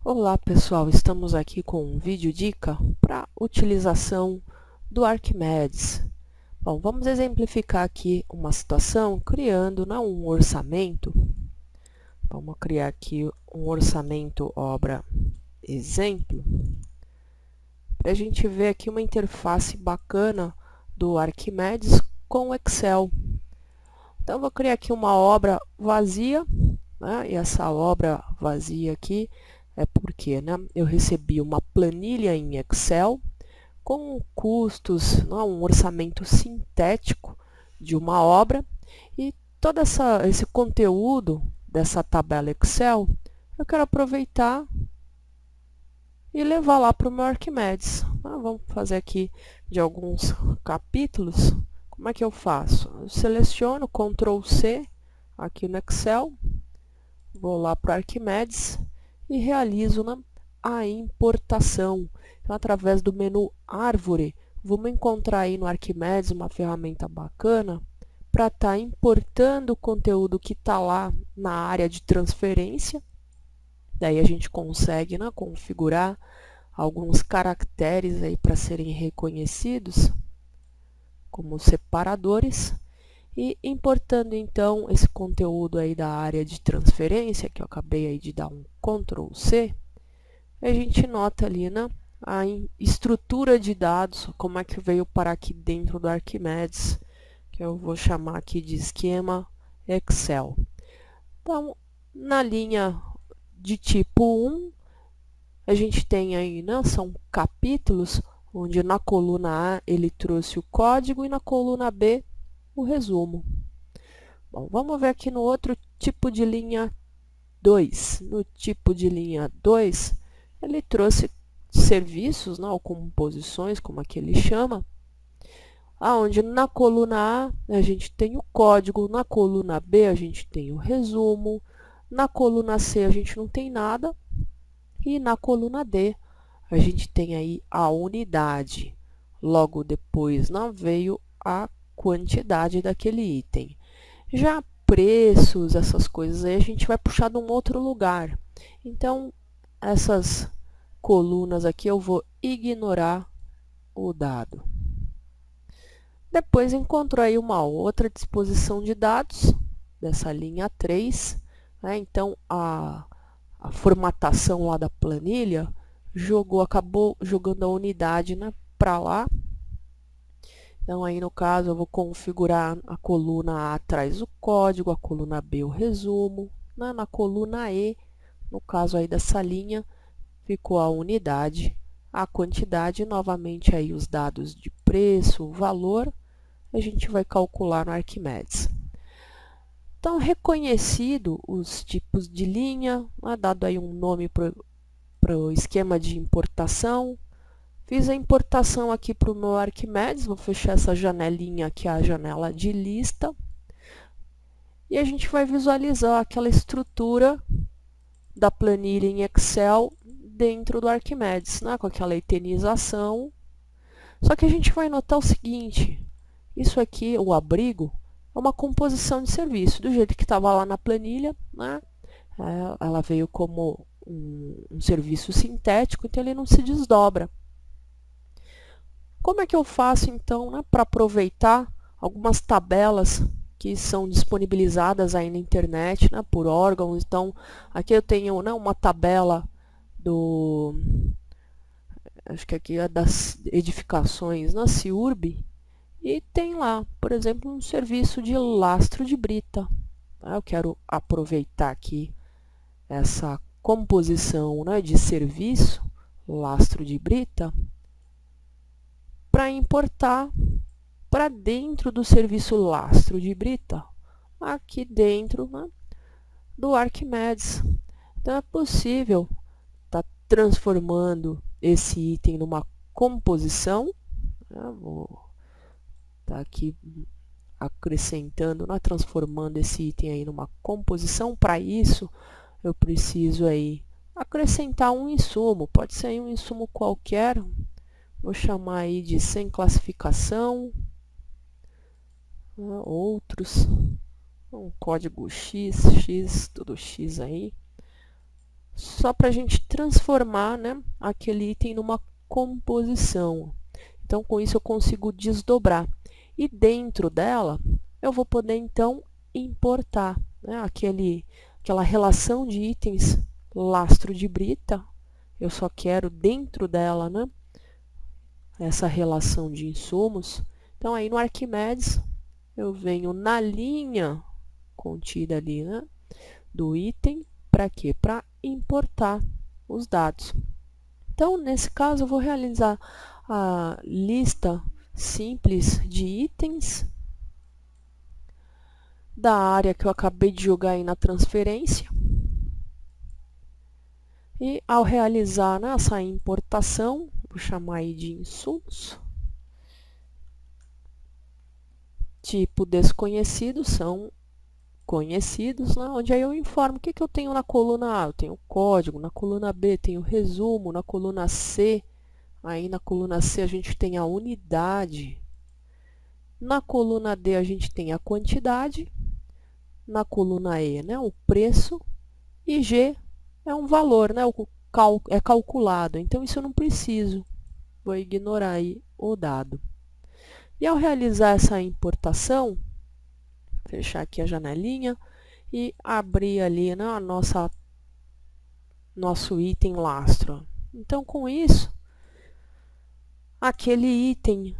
Olá pessoal, estamos aqui com um vídeo dica para utilização do Arquimedes. Bom, vamos exemplificar aqui uma situação criando um orçamento. Vamos criar aqui um orçamento obra exemplo, para a gente ver aqui uma interface bacana do Arquimedes com o Excel. Então, vou criar aqui uma obra vazia, né? E essa obra vazia aqui é porque, né, eu recebi uma planilha em Excel com custos, né, um orçamento sintético de uma obra, e todo esse conteúdo dessa tabela Excel eu quero aproveitar e levar lá para o meu Arquimedes. Vamos fazer aqui de alguns capítulos. Como é que eu faço? Eu seleciono Ctrl C aqui no Excel, vou lá para o Arquimedes e realizo a importação. Então, através do menu Árvore, vamos encontrar aí no Arquimedes uma ferramenta bacana para estar importando o conteúdo que está lá na área de transferência. Daí a gente consegue, né, configurar alguns caracteres aí para serem reconhecidos como separadores, e importando então esse conteúdo aí da área de transferência, que eu acabei aí de dar um Ctrl C, a gente nota ali, né, a estrutura de dados, como é que veio parar aqui dentro do Arquimedes, que eu vou chamar aqui de esquema Excel. Então, na linha de tipo 1, a gente tem aí, né, são capítulos, onde na coluna A ele trouxe o código e na coluna B o resumo. Bom, vamos ver aqui no outro tipo de linha 2. No tipo de linha 2, ele trouxe serviços, né, ou composições, como aqui ele chama, onde na coluna A a gente tem o código, na coluna B a gente tem o resumo, na coluna C a gente não tem nada, e na coluna D a gente tem aí a unidade. Logo depois veio a quantidade daquele item. Já preços, essas coisas aí, a gente vai puxar de um outro lugar. Então, essas colunas aqui eu vou ignorar o dado. Depois encontro aí uma outra disposição de dados, dessa linha 3. Né? Então, a formatação lá da planilha acabou jogando a unidade, né, para lá. Então, aí no caso, eu vou configurar a coluna A traz o código, a coluna B o resumo. Na coluna E, no caso aí dessa linha, ficou a unidade, a quantidade, e novamente aí os dados de preço, o valor, a gente vai calcular no Arquimedes. Então, reconhecido os tipos de linha, dado aí um nome para o esquema de importação. Fiz a importação aqui para o meu Arquimedes, vou fechar essa janelinha aqui, a janela de lista. E a gente vai visualizar aquela estrutura da planilha em Excel dentro do Arquimedes, né, com aquela itemização. Só que a gente vai notar o seguinte, isso aqui, o abrigo, é uma composição de serviço, do jeito que estava lá na planilha, né, ela veio como um serviço sintético, então ele não se desdobra. Como é que eu faço, então, né, para aproveitar algumas tabelas que são disponibilizadas aí na internet, né, por órgãos? Então, aqui eu tenho, né, uma tabela acho que aqui é das edificações na CIURB, e tem lá, por exemplo, um serviço de lastro de brita. Eu quero aproveitar aqui essa composição, né, de serviço, lastro de brita, para importar para dentro do serviço lastro de brita, aqui dentro, né, do Arquimedes. Então, é possível estar transformando esse item numa composição. Vou estar aqui acrescentando, transformando esse item aí numa composição. Para isso, eu preciso aí acrescentar um insumo. Pode ser aí um insumo qualquer. Vou chamar aí de sem classificação. Outros, um código X, tudo X aí. só para a gente transformar, né, aquele item numa composição. Então, com isso eu consigo desdobrar. E dentro dela, eu vou poder, então, importar, né, aquela relação de itens lastro de brita. Eu só quero dentro dela, né, essa relação de insumos. Então, aí no Arquimedes, eu venho na linha contida ali, né, do item, para quê? Para importar os dados. Então, nesse caso, eu vou realizar a lista simples de itens da área que eu acabei de jogar aí na transferência. E ao realizar, né, essa importação, vou chamar aí de insumos, tipo desconhecido, são conhecidos, né, onde aí eu informo o que eu tenho na coluna A. Eu tenho o código, na coluna B tenho o resumo, na coluna C, aí na coluna C a gente tem a unidade, na coluna D a gente tem a quantidade, na coluna E, né, o preço, e G é um valor, né, é calculado. Então, isso eu não preciso. Vou ignorar aí o dado. E ao realizar essa importação, fechar aqui a janelinha e abrir ali, né, nosso item lastro. Então, com isso, aquele item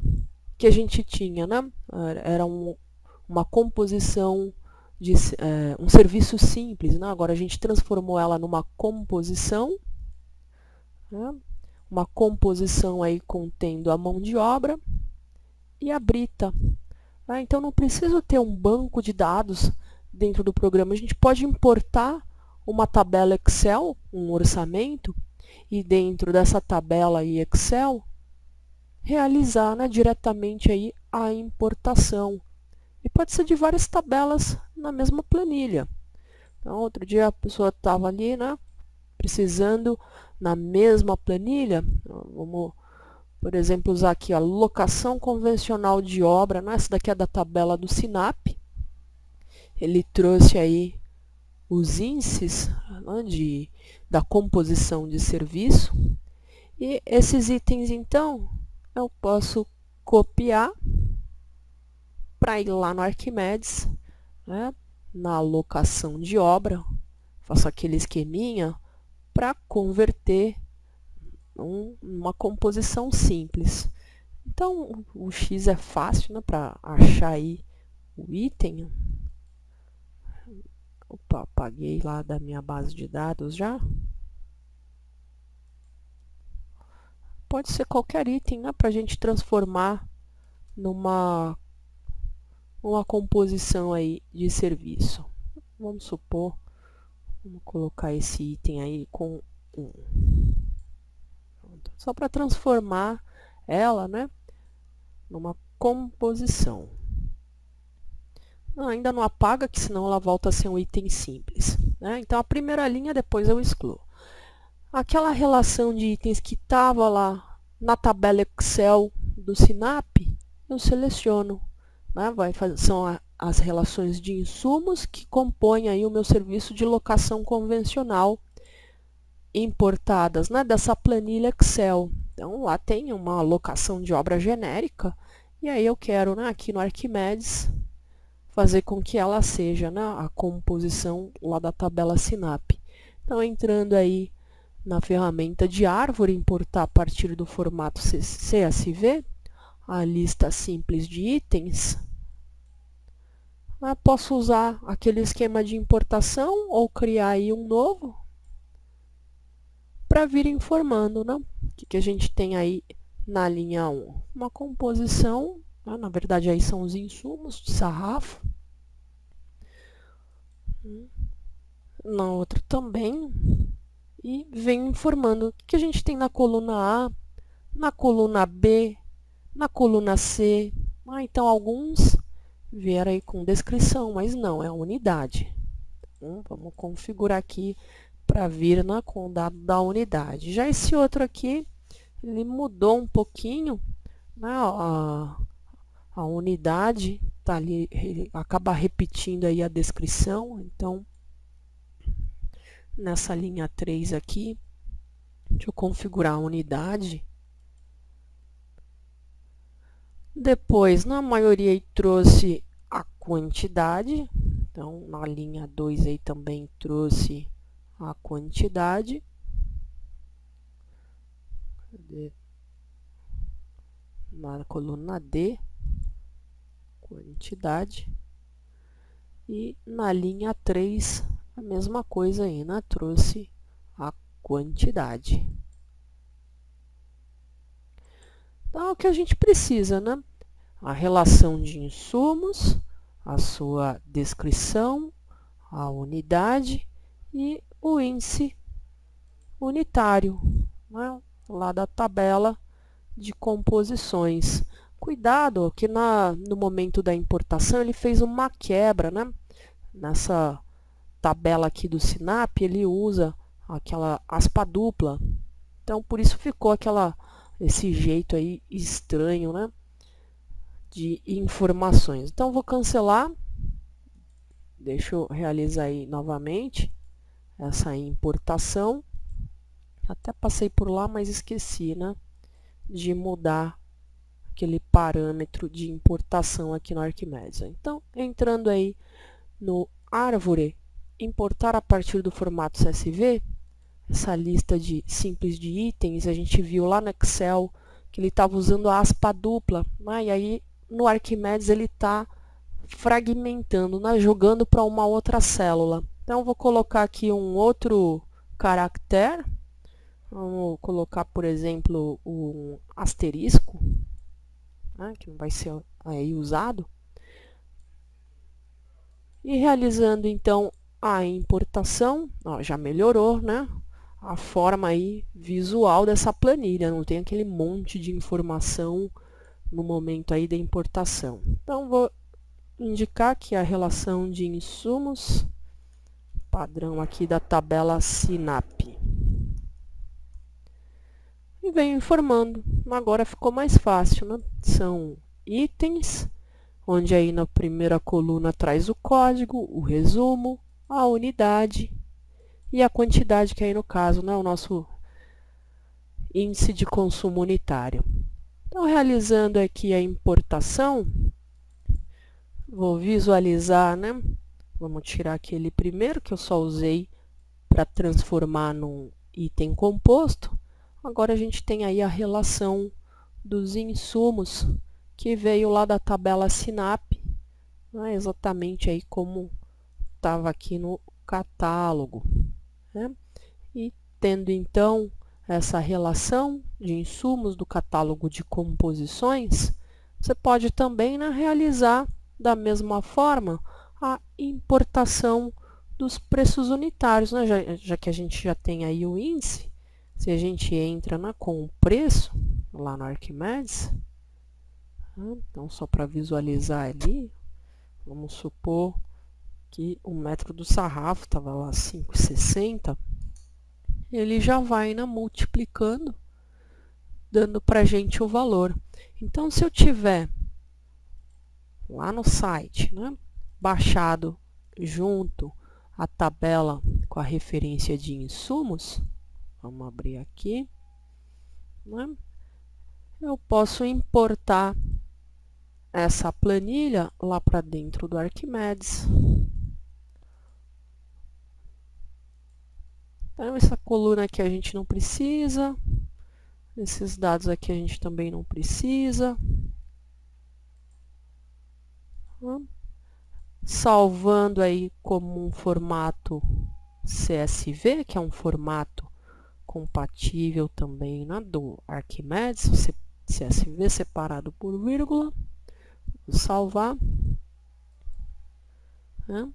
que a gente tinha, né, era uma composição de um serviço simples, né? Agora a gente transformou ela numa composição, né? Uma composição aí contendo a mão de obra e a brita. Né? Então não preciso ter um banco de dados dentro do programa. A gente pode importar uma tabela Excel, um orçamento, e dentro dessa tabela aí Excel, realizar, né, diretamente aí a importação. E pode ser de várias tabelas na mesma planilha. Então, outro dia a pessoa estava ali, né, precisando na mesma planilha. Vamos, por exemplo, usar aqui a locação convencional de obra. Né, essa daqui é da tabela do SINAP. Ele trouxe aí os índices, né, da composição de serviço. E esses itens, então, eu posso copiar para ir lá no Arquimedes, né, na alocação de obra, faço aquele esqueminha para converter uma composição simples. Então, o X é fácil, né, para achar aí o item. Opa, apaguei lá da minha base de dados já. Pode ser qualquer item, né, para a gente transformar numa composição aí de serviço. Vamos supor, vamos colocar esse item aí com 1. Só para transformar ela, né, numa composição. Não, ainda não apaga, que senão ela volta a ser um item simples. Né? Então, a primeira linha, depois eu excluo. Aquela relação de itens que estava lá na tabela Excel do SINAP, eu seleciono. Né? São as relações de insumos que compõem aí o meu serviço de locação convencional importadas, né, dessa planilha Excel. Então, lá tem uma alocação de obra genérica, e aí eu quero, né, aqui no Arquimedes, fazer com que ela seja, né, a composição lá da tabela SINAP. Então, entrando aí na ferramenta de árvore, importar a partir do formato CSV, a lista simples de itens. Posso usar aquele esquema de importação ou criar aí um novo para vir informando, né, o que a gente tem aí na linha 1. Uma composição, né, na verdade aí são os insumos de sarrafo. Na outra também. E venho informando o que a gente tem na coluna A, na coluna B, na coluna C. Então, alguns vieram aí com descrição, mas não, é a unidade. Então, vamos configurar aqui para vir, né, com o dado da unidade. Já esse outro aqui, ele mudou um pouquinho, né, a unidade tá ali, ele acaba repetindo aí a descrição, então nessa linha 3 aqui, deixa eu configurar a unidade. Depois, na maioria, aí trouxe a quantidade. Então, na linha 2 aí também trouxe a quantidade. Na coluna D, quantidade. E na linha 3, a mesma coisa ainda, trouxe a quantidade. Então, é o que a gente precisa, né? A relação de insumos, a sua descrição, a unidade e o índice unitário, né? Lá da tabela de composições. Cuidado que no momento da importação ele fez uma quebra, né? Nessa tabela aqui do SINAP ele usa aquela aspa dupla. Então por isso ficou esse jeito aí estranho, né? De informações. Então vou cancelar. Deixa eu realizar aí novamente essa importação. Até passei por lá, mas esqueci, né? De mudar aquele parâmetro de importação aqui no Arquimedes. Então, entrando aí no árvore, importar a partir do formato CSV, essa lista simples de itens, a gente viu lá no Excel que ele estava usando a aspa dupla, né? E aí no Arquimedes ele está fragmentando, né? Jogando para uma outra célula. Então, vou colocar aqui um outro caractere. Vamos colocar, por exemplo, um asterisco, né, que não vai ser aí usado. E realizando, então, a importação, ó, já melhorou, né, a forma aí visual dessa planilha. Não tem aquele monte de informação no momento aí da importação. Então, vou indicar que a relação de insumos, padrão aqui da tabela SINAP. E venho informando. Agora ficou mais fácil, né? São itens, onde aí na primeira coluna traz o código, o resumo, a unidade e a quantidade, que aí no caso, né, o nosso índice de consumo unitário. Então, realizando aqui a importação, vou visualizar, né? Vamos tirar aquele primeiro que eu só usei para transformar num item composto. Agora a gente tem aí a relação dos insumos que veio lá da tabela SINAP, né, exatamente aí como estava aqui no catálogo, né? E tendo então essa relação de insumos do catálogo de composições, você pode também, né, realizar da mesma forma a importação dos preços unitários, né? Já que a gente já tem aí o índice. Se a gente entra com o preço, lá no Arquimedes, então só para visualizar ali, vamos supor que o metro do sarrafo estava lá 5,60, ele já vai multiplicando, dando para a gente o valor. Então, se eu tiver lá no site, né, baixado junto a tabela com a referência de insumos, vamos abrir aqui, né? Eu posso importar essa planilha lá para dentro do Arquimedes. Então, essa coluna aqui a gente não precisa. Esses dados aqui a gente também não precisa. Salvando aí como um formato CSV, que é um formato compatível também, né, do Arquimedes, CSV separado por vírgula. Vou salvar. Né?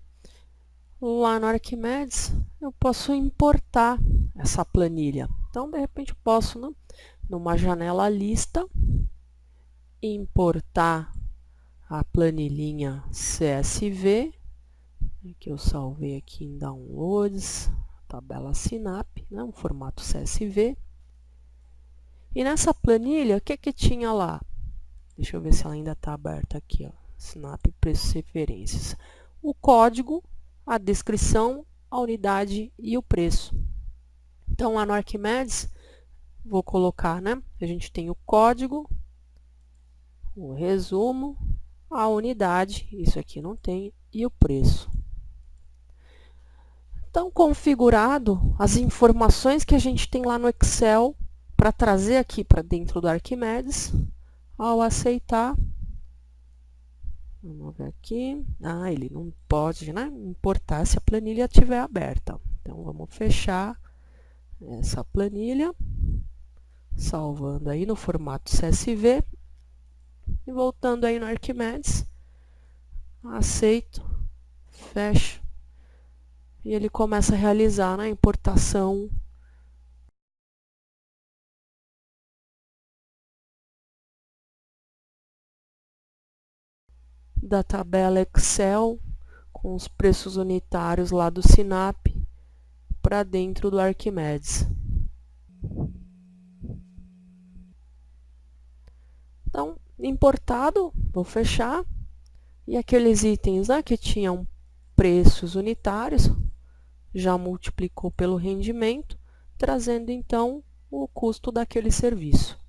Lá no Arquimedes, eu posso importar essa planilha. Então, de repente, posso, né, numa janela lista, importar a planilhinha CSV, que eu salvei aqui em Downloads, tabela SINAP, né, um formato CSV. E nessa planilha, o que tinha lá? Deixa eu ver se ela ainda está aberta aqui, ó. SINAP Preços e Referências. O código, a descrição a unidade e o preço. Então, lá no Arquimedes, vou colocar, né? A gente tem o código, o resumo, a unidade, isso aqui não tem, e o preço. Então, configurado, as informações que a gente tem lá no Excel, para trazer aqui para dentro do Arquimedes, ao aceitar, vamos ver aqui, ele não pode, né, importar se a planilha estiver aberta. Então, vamos fechar essa planilha, salvando aí no formato CSV, e voltando aí no Arquimedes, aceito, fecho, e ele começa a realizar, né, a importação da tabela Excel com os preços unitários lá do Sinap para dentro do Arquimedes. Então, importado, vou fechar, e aqueles itens, né, que tinham preços unitários, já multiplicou pelo rendimento, trazendo então o custo daquele serviço.